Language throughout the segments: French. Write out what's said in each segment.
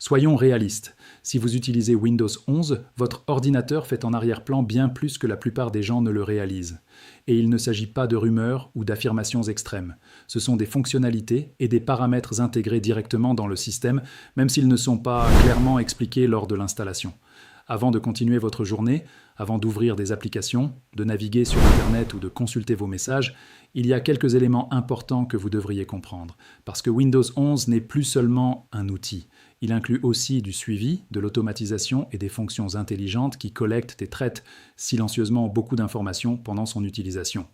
Soyons réalistes. Si vous utilisez Windows 11, votre ordinateur fait en arrière-plan bien plus que la plupart des gens ne le réalisent. Et il ne s'agit pas de rumeurs ou d'affirmations extrêmes. Ce sont des fonctionnalités et des paramètres intégrés directement dans le système, même s'ils ne sont pas clairement expliqués lors de l'installation. Avant de continuer votre journée, avant d'ouvrir des applications, de naviguer sur Internet ou de consulter vos messages, il y a quelques éléments importants que vous devriez comprendre. Parce que Windows 11 n'est plus seulement un outil. Il inclut aussi du suivi, de l'automatisation et des fonctions intelligentes qui collectent et traitent silencieusement beaucoup d'informations pendant son utilisation.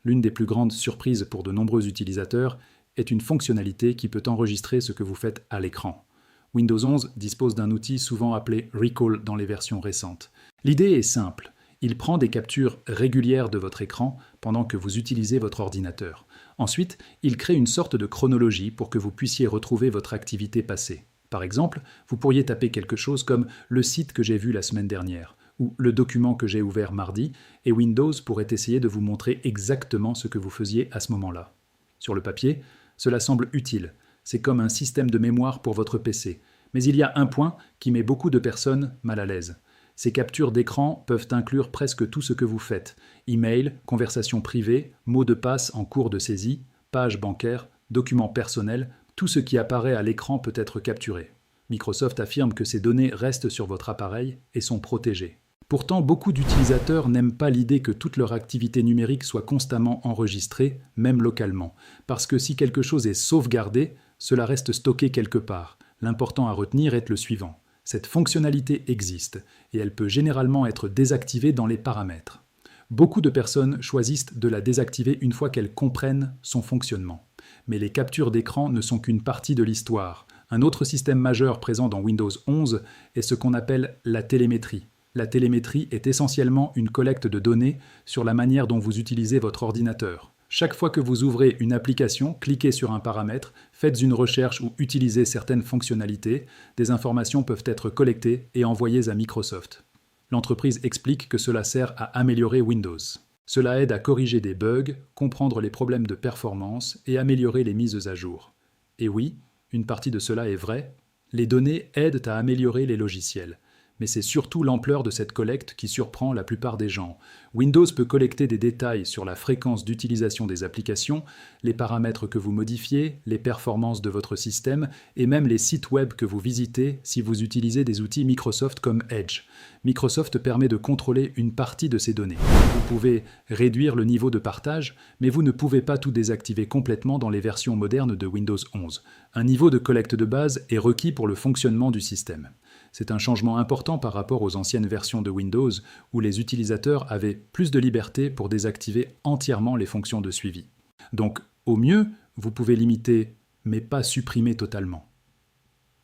L'une des plus grandes surprises pour de nombreux utilisateurs est une fonctionnalité qui peut enregistrer ce que vous faites à l'écran. Windows 11 dispose d'un outil souvent appelé Recall dans les versions récentes. L'idée est simple. Il prend des captures régulières de votre écran pendant que vous utilisez votre ordinateur. Ensuite, il crée une sorte de chronologie pour que vous puissiez retrouver votre activité passée. Par exemple, vous pourriez taper quelque chose comme « le site que j'ai vu la semaine dernière » ou « le document que j'ai ouvert mardi » et Windows pourrait essayer de vous montrer exactement ce que vous faisiez à ce moment-là. Sur le papier, cela semble utile. C'est comme un système de mémoire pour votre PC. Mais il y a un point qui met beaucoup de personnes mal à l'aise. Ces captures d'écran peuvent inclure presque tout ce que vous faites. Email, conversations privées, mots de passe en cours de saisie, pages bancaires, documents personnels, tout ce qui apparaît à l'écran peut être capturé. Microsoft affirme que ces données restent sur votre appareil et sont protégées. Pourtant, beaucoup d'utilisateurs n'aiment pas l'idée que toute leur activité numérique soit constamment enregistrée, même localement. Parce que si quelque chose est sauvegardé, cela reste stocké quelque part. L'important à retenir est le suivant. Cette fonctionnalité existe et elle peut généralement être désactivée dans les paramètres. Beaucoup de personnes choisissent de la désactiver une fois qu'elles comprennent son fonctionnement. Mais les captures d'écran ne sont qu'une partie de l'histoire. Un autre système majeur présent dans Windows 11 est ce qu'on appelle la télémétrie. La télémétrie est essentiellement une collecte de données sur la manière dont vous utilisez votre ordinateur. Chaque fois que vous ouvrez une application, cliquez sur un paramètre, faites une recherche ou utilisez certaines fonctionnalités, des informations peuvent être collectées et envoyées à Microsoft. L'entreprise explique que cela sert à améliorer Windows. Cela aide à corriger des bugs, comprendre les problèmes de performance et améliorer les mises à jour. Et oui, une partie de cela est vrai, les données aident à améliorer les logiciels. Mais c'est surtout l'ampleur de cette collecte qui surprend la plupart des gens. Windows peut collecter des détails sur la fréquence d'utilisation des applications, les paramètres que vous modifiez, les performances de votre système et même les sites web que vous visitez si vous utilisez des outils Microsoft comme Edge. Microsoft permet de contrôler une partie de ces données. Vous pouvez réduire le niveau de partage, mais vous ne pouvez pas tout désactiver complètement dans les versions modernes de Windows 11. Un niveau de collecte de base est requis pour le fonctionnement du système. C'est un changement important par rapport aux anciennes versions de Windows où les utilisateurs avaient plus de liberté pour désactiver entièrement les fonctions de suivi. Donc, au mieux, vous pouvez limiter, mais pas supprimer totalement.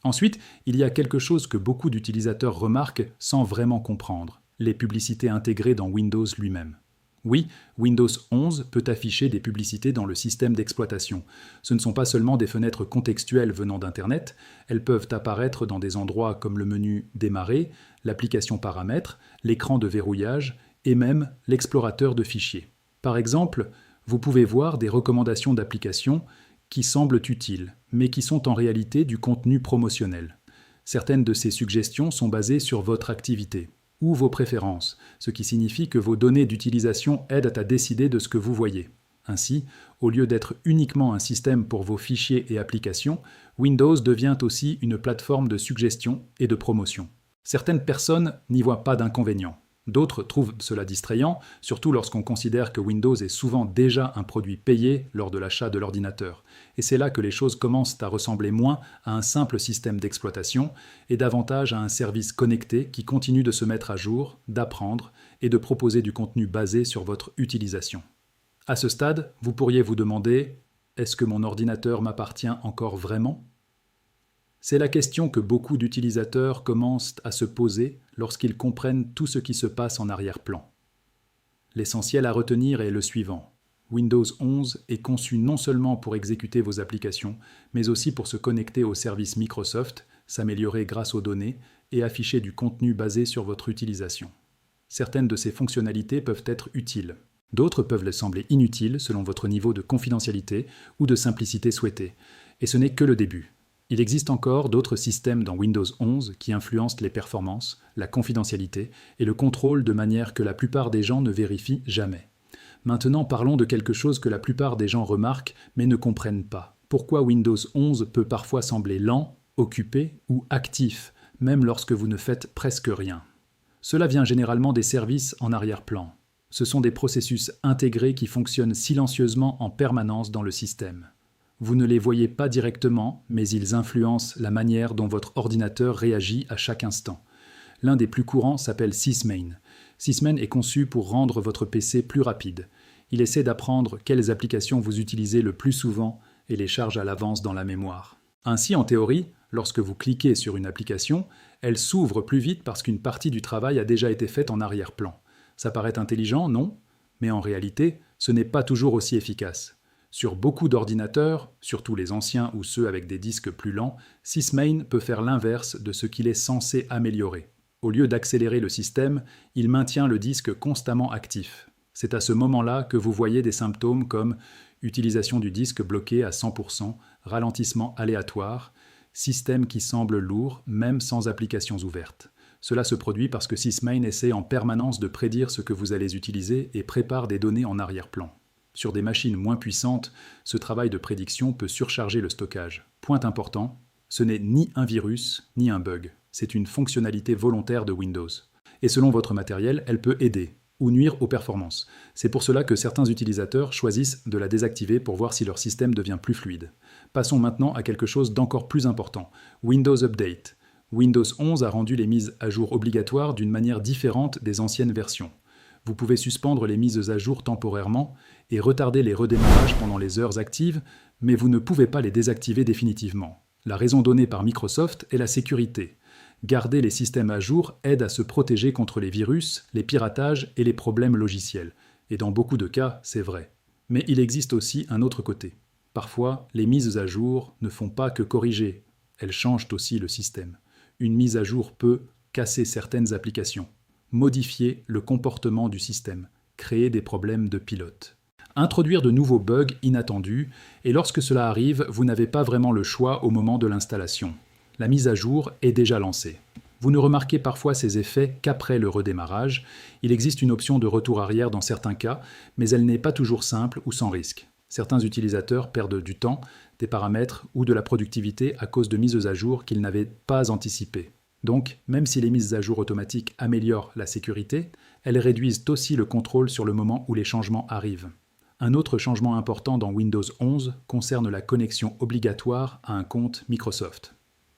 Ensuite, il y a quelque chose que beaucoup d'utilisateurs remarquent sans vraiment comprendre, les publicités intégrées dans Windows lui-même. Oui, Windows 11 peut afficher des publicités dans le système d'exploitation. Ce ne sont pas seulement des fenêtres contextuelles venant d'Internet, elles peuvent apparaître dans des endroits comme le menu Démarrer, l'application Paramètres, l'écran de verrouillage et même l'explorateur de fichiers. Par exemple, vous pouvez voir des recommandations d'applications qui semblent utiles, mais qui sont en réalité du contenu promotionnel. Certaines de ces suggestions sont basées sur votre activité ou vos préférences, ce qui signifie que vos données d'utilisation aident à décider de ce que vous voyez. Ainsi, au lieu d'être uniquement un système pour vos fichiers et applications, Windows devient aussi une plateforme de suggestion et de promotion. Certaines personnes n'y voient pas d'inconvénient. D'autres trouvent cela distrayant, surtout lorsqu'on considère que Windows est souvent déjà un produit payé lors de l'achat de l'ordinateur. Et c'est là que les choses commencent à ressembler moins à un simple système d'exploitation et davantage à un service connecté qui continue de se mettre à jour, d'apprendre et de proposer du contenu basé sur votre utilisation. À ce stade, vous pourriez vous demander « Est-ce que mon ordinateur m'appartient encore vraiment ?» C'est la question que beaucoup d'utilisateurs commencent à se poser lorsqu'ils comprennent tout ce qui se passe en arrière-plan. L'essentiel à retenir est le suivant. Windows 11 est conçu non seulement pour exécuter vos applications, mais aussi pour se connecter aux services Microsoft, s'améliorer grâce aux données et afficher du contenu basé sur votre utilisation. Certaines de ces fonctionnalités peuvent être utiles. D'autres peuvent les sembler inutiles selon votre niveau de confidentialité ou de simplicité souhaité. Et ce n'est que le début. Il existe encore d'autres systèmes dans Windows 11 qui influencent les performances, la confidentialité et le contrôle de manière que la plupart des gens ne vérifient jamais. Maintenant, parlons de quelque chose que la plupart des gens remarquent mais ne comprennent pas. Pourquoi Windows 11 peut parfois sembler lent, occupé ou actif, même lorsque vous ne faites presque rien. Cela vient généralement des services en arrière-plan. Ce sont des processus intégrés qui fonctionnent silencieusement en permanence dans le système. Vous ne les voyez pas directement, mais ils influencent la manière dont votre ordinateur réagit à chaque instant. L'un des plus courants s'appelle Sysmain. Sysmain est conçu pour rendre votre PC plus rapide. Il essaie d'apprendre quelles applications vous utilisez le plus souvent et les charge à l'avance dans la mémoire. Ainsi, en théorie, lorsque vous cliquez sur une application, elle s'ouvre plus vite parce qu'une partie du travail a déjà été faite en arrière-plan. Ça paraît intelligent, non? Mais en réalité, ce n'est pas toujours aussi efficace. Sur beaucoup d'ordinateurs, surtout les anciens ou ceux avec des disques plus lents, Sysmain peut faire l'inverse de ce qu'il est censé améliorer. Au lieu d'accélérer le système, il maintient le disque constamment actif. C'est à ce moment-là que vous voyez des symptômes comme utilisation du disque bloqué à 100%, ralentissement aléatoire, système qui semble lourd même sans applications ouvertes. Cela se produit parce que Sysmain essaie en permanence de prédire ce que vous allez utiliser et prépare des données en arrière-plan. Sur des machines moins puissantes, ce travail de prédiction peut surcharger le stockage. Point important, ce n'est ni un virus ni un bug. C'est une fonctionnalité volontaire de Windows. Et selon votre matériel, elle peut aider ou nuire aux performances. C'est pour cela que certains utilisateurs choisissent de la désactiver pour voir si leur système devient plus fluide. Passons maintenant à quelque chose d'encore plus important, Windows Update. Windows 11 a rendu les mises à jour obligatoires d'une manière différente des anciennes versions. Vous pouvez suspendre les mises à jour temporairement et retarder les redémarrages pendant les heures actives, mais vous ne pouvez pas les désactiver définitivement. La raison donnée par Microsoft est la sécurité. Garder les systèmes à jour aide à se protéger contre les virus, les piratages et les problèmes logiciels. Et dans beaucoup de cas, c'est vrai. Mais il existe aussi un autre côté. Parfois, les mises à jour ne font pas que corriger, elles changent aussi le système. Une mise à jour peut casser certaines applications, modifier le comportement du système, créer des problèmes de pilote, introduire de nouveaux bugs inattendus, et lorsque cela arrive, vous n'avez pas vraiment le choix au moment de l'installation. La mise à jour est déjà lancée. Vous ne remarquez parfois ces effets qu'après le redémarrage. Il existe une option de retour arrière dans certains cas, mais elle n'est pas toujours simple ou sans risque. Certains utilisateurs perdent du temps, des paramètres ou de la productivité à cause de mises à jour qu'ils n'avaient pas anticipées. Donc, même si les mises à jour automatiques améliorent la sécurité, elles réduisent aussi le contrôle sur le moment où les changements arrivent. Un autre changement important dans Windows 11 concerne la connexion obligatoire à un compte Microsoft.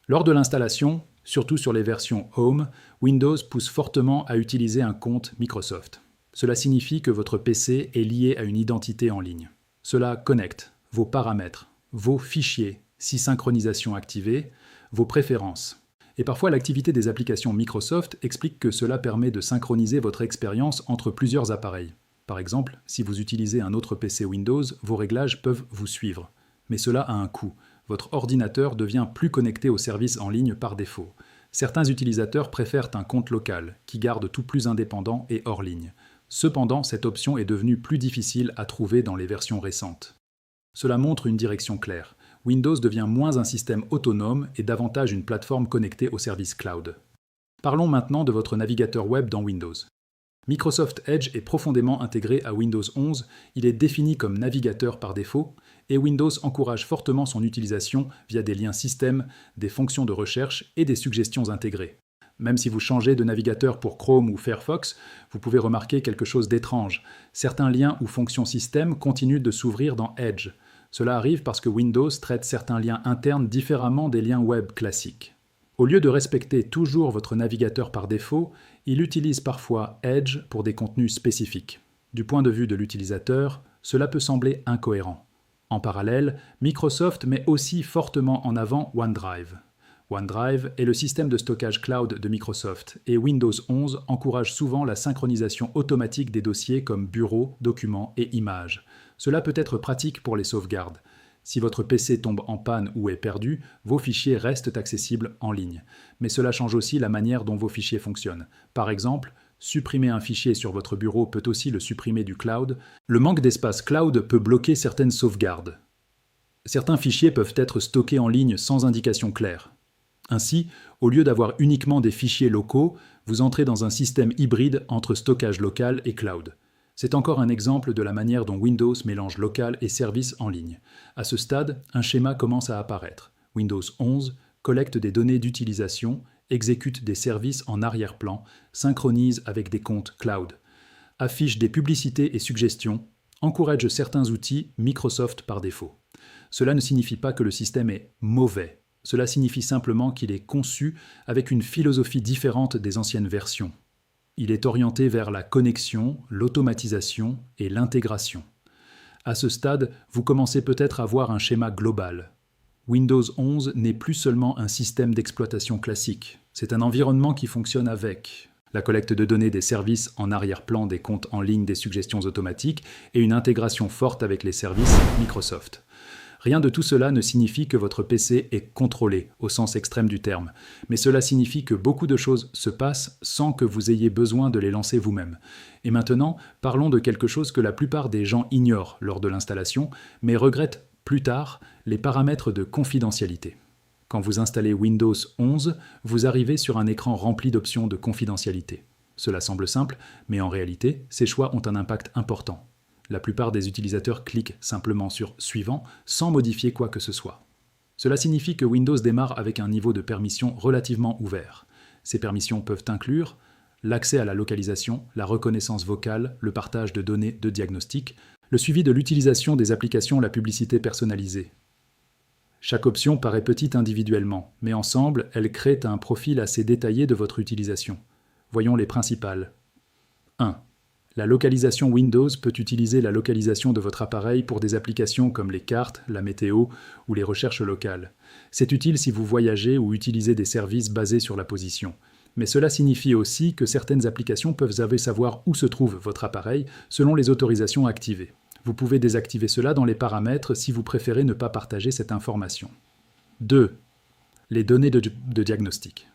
Lors de l'installation, surtout sur les versions Home, Windows pousse fortement à utiliser un compte Microsoft. Cela signifie que votre PC est lié à une identité en ligne. Cela connecte vos paramètres, vos fichiers, si synchronisation activée, vos préférences. Et parfois l'activité des applications Microsoft explique que cela permet de synchroniser votre expérience entre plusieurs appareils. Par exemple, si vous utilisez un autre PC Windows, vos réglages peuvent vous suivre. Mais cela a un coût. Votre ordinateur devient plus connecté aux services en ligne par défaut. Certains utilisateurs préfèrent un compte local, qui garde tout plus indépendant et hors ligne. Cependant, cette option est devenue plus difficile à trouver dans les versions récentes. Cela montre une direction claire. Windows devient moins un système autonome et davantage une plateforme connectée aux services cloud. Parlons maintenant de votre navigateur web dans Windows. Microsoft Edge est profondément intégré à Windows 11, il est défini comme navigateur par défaut, et Windows encourage fortement son utilisation via des liens système, des fonctions de recherche et des suggestions intégrées. Même si vous changez de navigateur pour Chrome ou Firefox, vous pouvez remarquer quelque chose d'étrange. Certains liens ou fonctions système continuent de s'ouvrir dans Edge. Cela arrive parce que Windows traite certains liens internes différemment des liens web classiques. Au lieu de respecter toujours votre navigateur par défaut, il utilise parfois Edge pour des contenus spécifiques. Du point de vue de l'utilisateur, cela peut sembler incohérent. En parallèle, Microsoft met aussi fortement en avant OneDrive. OneDrive est le système de stockage cloud de Microsoft et Windows 11 encourage souvent la synchronisation automatique des dossiers comme bureaux, documents et images. Cela peut être pratique pour les sauvegardes. Si votre PC tombe en panne ou est perdu, vos fichiers restent accessibles en ligne. Mais cela change aussi la manière dont vos fichiers fonctionnent. Par exemple, supprimer un fichier sur votre bureau peut aussi le supprimer du cloud. Le manque d'espace cloud peut bloquer certaines sauvegardes. Certains fichiers peuvent être stockés en ligne sans indication claire. Ainsi, au lieu d'avoir uniquement des fichiers locaux, vous entrez dans un système hybride entre stockage local et cloud. C'est encore un exemple de la manière dont Windows mélange local et services en ligne. À ce stade, un schéma commence à apparaître. Windows 11 collecte des données d'utilisation, exécute des services en arrière-plan, synchronise avec des comptes cloud, affiche des publicités et suggestions, encourage certains outils Microsoft par défaut. Cela ne signifie pas que le système est mauvais. Cela signifie simplement qu'il est conçu avec une philosophie différente des anciennes versions. Il est orienté vers la connexion, l'automatisation et l'intégration. À ce stade, vous commencez peut-être à voir un schéma global. Windows 11 n'est plus seulement un système d'exploitation classique. C'est un environnement qui fonctionne avec la collecte de données des services en arrière-plan des comptes en ligne des suggestions automatiques et une intégration forte avec les services Microsoft. Rien de tout cela ne signifie que votre PC est contrôlé, au sens extrême du terme, mais cela signifie que beaucoup de choses se passent sans que vous ayez besoin de les lancer vous-même. Et maintenant, parlons de quelque chose que la plupart des gens ignorent lors de l'installation, mais regrettent plus tard, les paramètres de confidentialité. Quand vous installez Windows 11, vous arrivez sur un écran rempli d'options de confidentialité. Cela semble simple, mais en réalité, ces choix ont un impact important. La plupart des utilisateurs cliquent simplement sur « Suivant » sans modifier quoi que ce soit. Cela signifie que Windows démarre avec un niveau de permission relativement ouvert. Ces permissions peuvent inclure l'accès à la localisation, la reconnaissance vocale, le partage de données de diagnostic, le suivi de l'utilisation des applications, la publicité personnalisée. Chaque option paraît petite individuellement, mais ensemble, elles créent un profil assez détaillé de votre utilisation. Voyons les principales. 1. La localisation Windows peut utiliser la localisation de votre appareil pour des applications comme les cartes, la météo ou les recherches locales. C'est utile si vous voyagez ou utilisez des services basés sur la position. Mais cela signifie aussi que certaines applications peuvent savoir où se trouve votre appareil selon les autorisations activées. Vous pouvez désactiver cela dans les paramètres si vous préférez ne pas partager cette information. 2. Les données de diagnostic.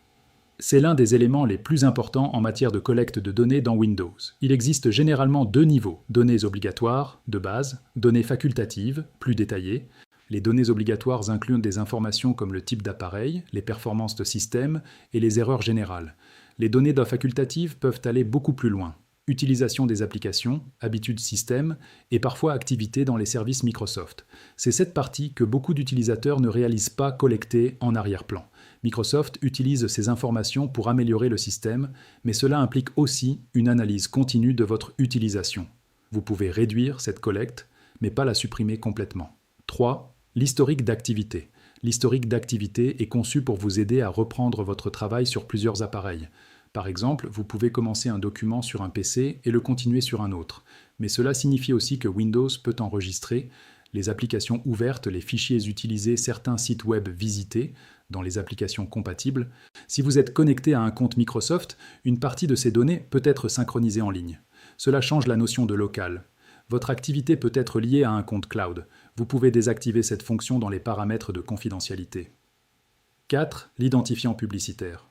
C'est l'un des éléments les plus importants en matière de collecte de données dans Windows. Il existe généralement deux niveaux, données obligatoires, de base, données facultatives, plus détaillées. Les données obligatoires incluent des informations comme le type d'appareil, les performances de système et les erreurs générales. Les données facultatives peuvent aller beaucoup plus loin. Utilisation des applications, habitudes système et parfois activités dans les services Microsoft. C'est cette partie que beaucoup d'utilisateurs ne réalisent pas collecter en arrière-plan. Microsoft utilise ces informations pour améliorer le système, mais cela implique aussi une analyse continue de votre utilisation. Vous pouvez réduire cette collecte, mais pas la supprimer complètement. 3. L'historique d'activité. L'historique d'activité est conçu pour vous aider à reprendre votre travail sur plusieurs appareils. Par exemple, vous pouvez commencer un document sur un PC et le continuer sur un autre. Mais cela signifie aussi que Windows peut enregistrer les applications ouvertes, les fichiers utilisés, certains sites web visités dans les applications compatibles. Si vous êtes connecté à un compte Microsoft, une partie de ces données peut être synchronisée en ligne. Cela change la notion de local. Votre activité peut être liée à un compte cloud. Vous pouvez désactiver cette fonction dans les paramètres de confidentialité. 4. L'identifiant publicitaire.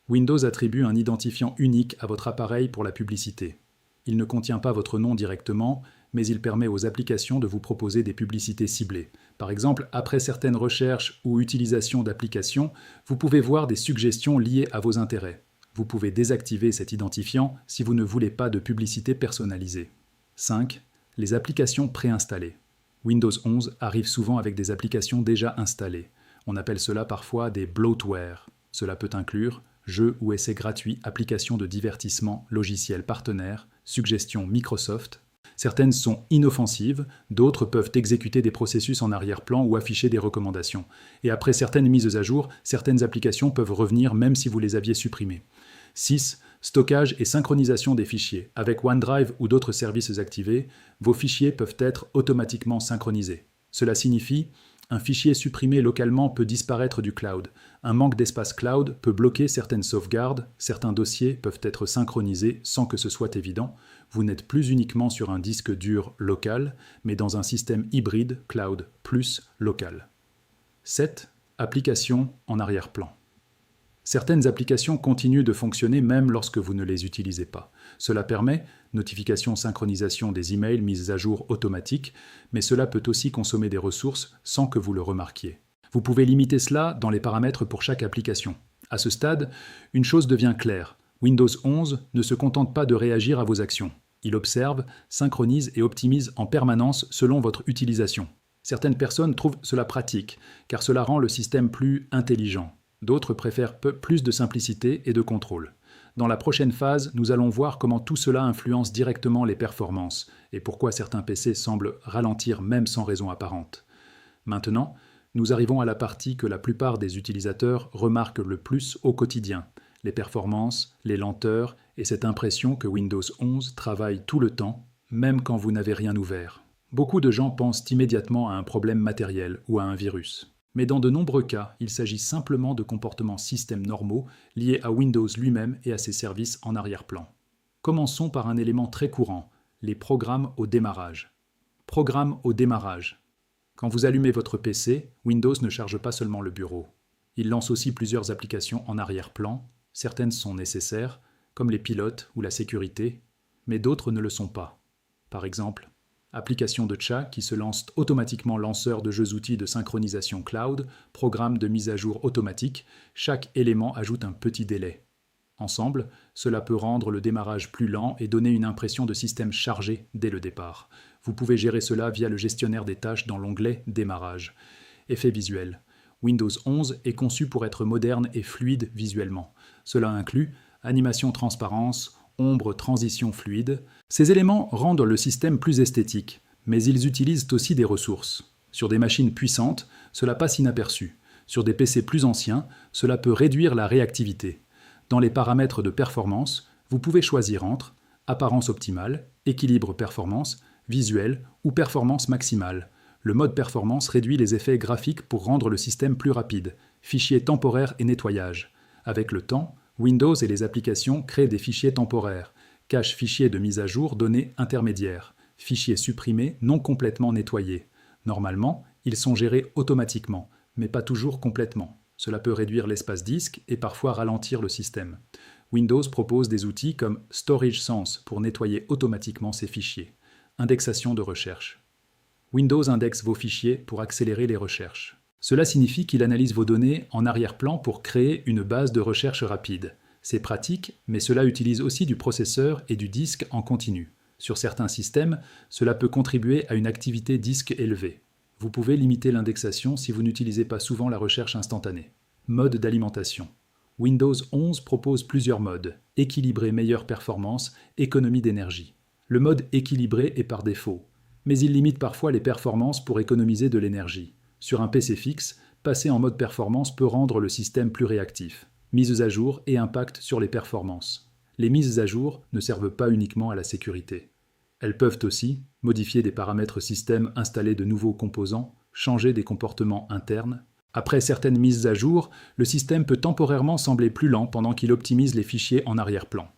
Windows attribue un identifiant unique à votre appareil pour la publicité. Il ne contient pas votre nom directement, mais il permet aux applications de vous proposer des publicités ciblées. Par exemple, après certaines recherches ou utilisations d'applications, vous pouvez voir des suggestions liées à vos intérêts. Vous pouvez désactiver cet identifiant si vous ne voulez pas de publicité personnalisée. 5. Les applications préinstallées. Windows 11 arrive souvent avec des applications déjà installées. On appelle cela parfois des bloatware. Cela peut inclure jeux ou essais gratuits, applications de divertissement, logiciels partenaires, suggestions Microsoft. Certaines sont inoffensives, d'autres peuvent exécuter des processus en arrière-plan ou afficher des recommandations. Et après certaines mises à jour, certaines applications peuvent revenir même si vous les aviez supprimées. 6. Stockage et synchronisation des fichiers. Avec OneDrive ou d'autres services activés, vos fichiers peuvent être automatiquement synchronisés. Cela signifie un fichier supprimé localement peut disparaître du cloud. Un manque d'espace cloud peut bloquer certaines sauvegardes, certains dossiers peuvent être synchronisés sans que ce soit évident. Vous n'êtes plus uniquement sur un disque dur local, mais dans un système hybride cloud plus local. 7. Applications en arrière-plan. Certaines applications continuent de fonctionner même lorsque vous ne les utilisez pas. Cela permet notification, synchronisation des emails, mise à jour automatique, mais cela peut aussi consommer des ressources sans que vous le remarquiez. Vous pouvez limiter cela dans les paramètres pour chaque application. À ce stade, une chose devient claire. Windows 11 ne se contente pas de réagir à vos actions. Il observe, synchronise et optimise en permanence selon votre utilisation. Certaines personnes trouvent cela pratique, car cela rend le système plus intelligent. D'autres préfèrent plus de simplicité et de contrôle. Dans la prochaine phase, nous allons voir comment tout cela influence directement les performances et pourquoi certains PC semblent ralentir même sans raison apparente. Maintenant, nous arrivons à la partie que la plupart des utilisateurs remarquent le plus au quotidien, les performances, les lenteurs et cette impression que Windows 11 travaille tout le temps, même quand vous n'avez rien ouvert. Beaucoup de gens pensent immédiatement à un problème matériel ou à un virus. Mais dans de nombreux cas, il s'agit simplement de comportements système normaux liés à Windows lui-même et à ses services en arrière-plan. Commençons par un élément très courant, les programmes au démarrage. Programmes au démarrage. Quand vous allumez votre PC, Windows ne charge pas seulement le bureau. Il lance aussi plusieurs applications en arrière-plan. Certaines sont nécessaires, comme les pilotes ou la sécurité, mais d'autres ne le sont pas. Par exemple, application de chat qui se lance automatiquement, lanceur de jeux-outils de synchronisation cloud, programme de mise à jour automatique, chaque élément ajoute un petit délai. Ensemble, cela peut rendre le démarrage plus lent et donner une impression de système chargé dès le départ. Vous pouvez gérer cela via le gestionnaire des tâches dans l'onglet Démarrage. Effet visuel. Windows 11 est conçu pour être moderne et fluide visuellement. Cela inclut animation transparence, ombre, transition fluide. Ces éléments rendent le système plus esthétique, mais ils utilisent aussi des ressources. Sur des machines puissantes, cela passe inaperçu. Sur des PC plus anciens, cela peut réduire la réactivité. Dans les paramètres de performance, vous pouvez choisir entre apparence optimale, équilibre performance, visuel ou performance maximale. Le mode performance réduit les effets graphiques pour rendre le système plus rapide, fichiers temporaires et nettoyage. Avec le temps, Windows et les applications créent des fichiers temporaires, cache fichiers de mise à jour données intermédiaires, fichiers supprimés non complètement nettoyés. Normalement, ils sont gérés automatiquement, mais pas toujours complètement. Cela peut réduire l'espace disque et parfois ralentir le système. Windows propose des outils comme Storage Sense pour nettoyer automatiquement ces fichiers. Indexation de recherche. Windows indexe vos fichiers pour accélérer les recherches. Cela signifie qu'il analyse vos données en arrière-plan pour créer une base de recherche rapide. C'est pratique, mais cela utilise aussi du processeur et du disque en continu. Sur certains systèmes, cela peut contribuer à une activité disque élevée. Vous pouvez limiter l'indexation si vous n'utilisez pas souvent la recherche instantanée. Mode d'alimentation. Windows 11 propose plusieurs modes. Équilibré, meilleure performance, économie d'énergie. Le mode équilibré est par défaut, mais il limite parfois les performances pour économiser de l'énergie. Sur un PC fixe, passer en mode performance peut rendre le système plus réactif. Mises à jour et impact sur les performances. Les mises à jour ne servent pas uniquement à la sécurité. Elles peuvent aussi modifier des paramètres système, installer de nouveaux composants, changer des comportements internes. Après certaines mises à jour, le système peut temporairement sembler plus lent pendant qu'il optimise les fichiers en arrière-plan.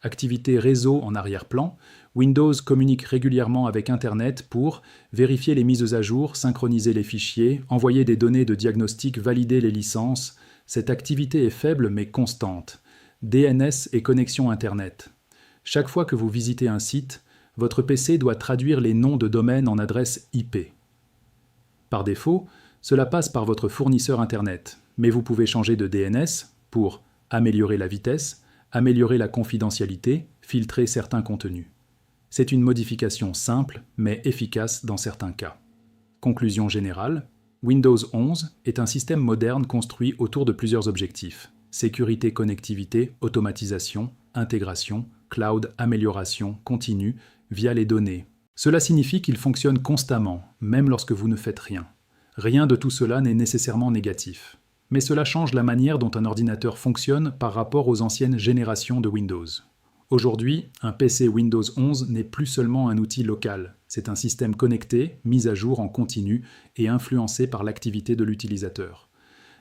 Activité réseau en arrière-plan, Windows communique régulièrement avec Internet pour vérifier les mises à jour, synchroniser les fichiers, envoyer des données de diagnostic, valider les licences. Cette activité est faible mais constante. DNS et connexion Internet. Chaque fois que vous visitez un site, votre PC doit traduire les noms de domaine en adresse IP. Par défaut, cela passe par votre fournisseur Internet, mais vous pouvez changer de DNS pour améliorer la vitesse, améliorer la confidentialité, filtrer certains contenus. C'est une modification simple, mais efficace dans certains cas. Conclusion générale, Windows 11 est un système moderne construit autour de plusieurs objectifs. Sécurité, connectivité, automatisation, intégration, cloud, amélioration, continue, via les données. Cela signifie qu'il fonctionne constamment, même lorsque vous ne faites rien. Rien de tout cela n'est nécessairement négatif. Mais cela change la manière dont un ordinateur fonctionne par rapport aux anciennes générations de Windows. Aujourd'hui, un PC Windows 11 n'est plus seulement un outil local, c'est un système connecté, mis à jour en continu et influencé par l'activité de l'utilisateur.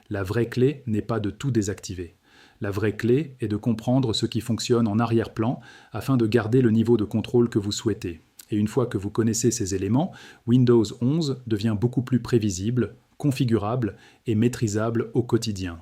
La vraie clé n'est pas de tout désactiver. La vraie clé est de comprendre ce qui fonctionne en arrière-plan afin de garder le niveau de contrôle que vous souhaitez. Et une fois que vous connaissez ces éléments, Windows 11 devient beaucoup plus prévisible, configurable et maîtrisable au quotidien.